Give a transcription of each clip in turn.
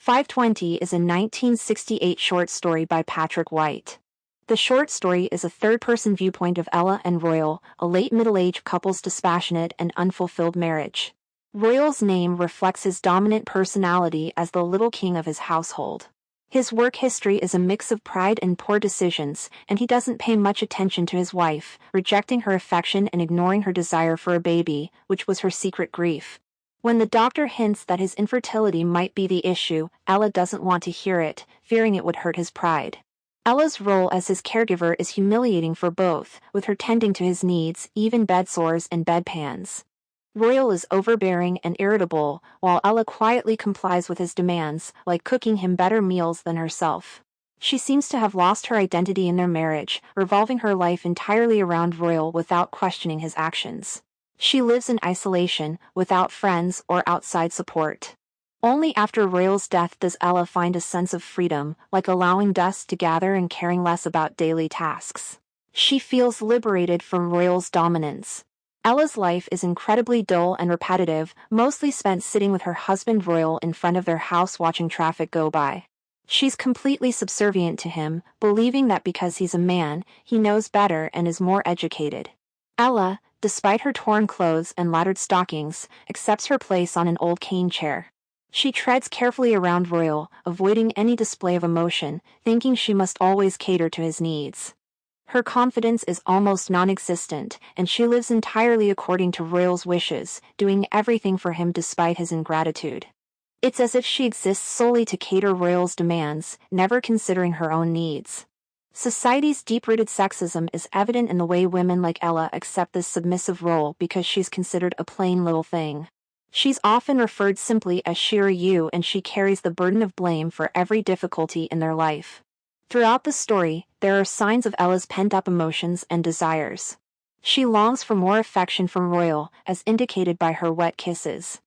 520 is a 1968 short story by Patrick White. The short story is a third-person viewpoint of Ella and Royal, a late middle-aged couple's dispassionate and unfulfilled marriage. Royal's name reflects his dominant personality as the little king of his household. His work history is a mix of pride and poor decisions, and he doesn't pay much attention to his wife, rejecting her affection and ignoring her desire for a baby, which was her secret grief. When the doctor hints that his infertility might be the issue, Ella doesn't want to hear it, fearing it would hurt his pride. Ella's role as his caregiver is humiliating for both, with her tending to his needs, even bedsores and bedpans. Royal is overbearing and irritable, while Ella quietly complies with his demands, like cooking him better meals than herself. She seems to have lost her identity in their marriage, revolving her life entirely around Royal without questioning his actions. She lives in isolation, without friends or outside support. Only after Royal's death does Ella find a sense of freedom, like allowing dust to gather and caring less about daily tasks. She feels liberated from Royal's dominance. Ella's life is incredibly dull and repetitive, mostly spent sitting with her husband Royal in front of their house watching traffic go by. She's completely subservient to him, believing that because he's a man, he knows better and is more educated. Ella, despite her torn clothes and laddered stockings, accepts her place on an old cane chair. She treads carefully around Royal, avoiding any display of emotion, thinking she must always cater to his needs. Her confidence is almost non-existent, and she lives entirely according to Royal's wishes, doing everything for him despite his ingratitude. It's as if she exists solely to cater Royal's demands, never considering her own needs. Society's deep-rooted sexism is evident in the way women like Ella accept this submissive role because she's considered a plain little thing. She's often referred simply as she or you, and she carries the burden of blame for every difficulty in their life. Throughout the story, there are signs of Ella's pent-up emotions and desires. She longs for more affection from Royal, as indicated by her wet kisses.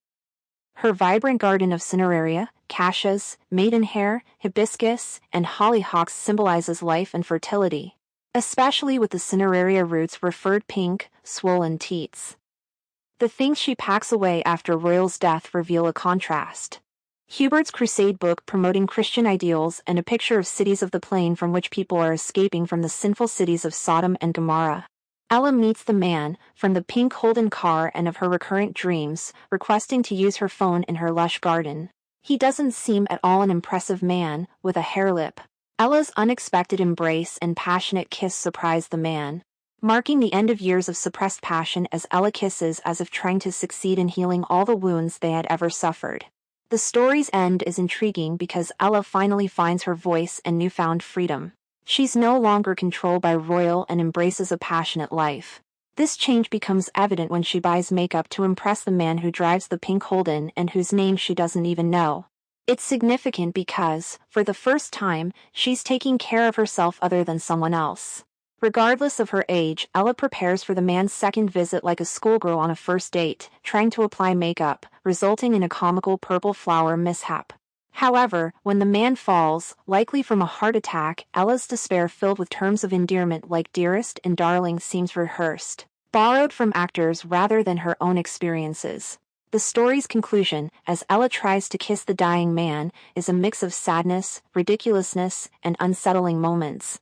Her vibrant garden of cineraria, cassias, maidenhair, hibiscus, and hollyhocks symbolizes life and fertility, especially with the cineraria roots referred pink, swollen teats. The things she packs away after Royal's death reveal a contrast. Hubert's crusade book promoting Christian ideals and a picture of cities of the plain from which people are escaping from the sinful cities of Sodom and Gomorrah. Ella meets the man, from the pink Holden car and of her recurrent dreams, requesting to use her phone in her lush garden. He doesn't seem at all an impressive man, with a hair lip. Ella's unexpected embrace and passionate kiss surprise the man, marking the end of years of suppressed passion as Ella kisses as if trying to succeed in healing all the wounds they had ever suffered. The story's end is intriguing because Ella finally finds her voice and newfound freedom. She's no longer controlled by Royal and embraces a passionate life. This change becomes evident when she buys makeup to impress the man who drives the pink Holden and whose name she doesn't even know. It's significant because, for the first time, she's taking care of herself other than someone else. Regardless of her age, Ella prepares for the man's second visit like a schoolgirl on a first date, trying to apply makeup, resulting in a comical purple flower mishap. However, when the man falls, likely from a heart attack, Ella's despair filled with terms of endearment like dearest and darling seems rehearsed, borrowed from actors rather than her own experiences. The story's conclusion, as Ella tries to kiss the dying man, is a mix of sadness, ridiculousness, and unsettling moments.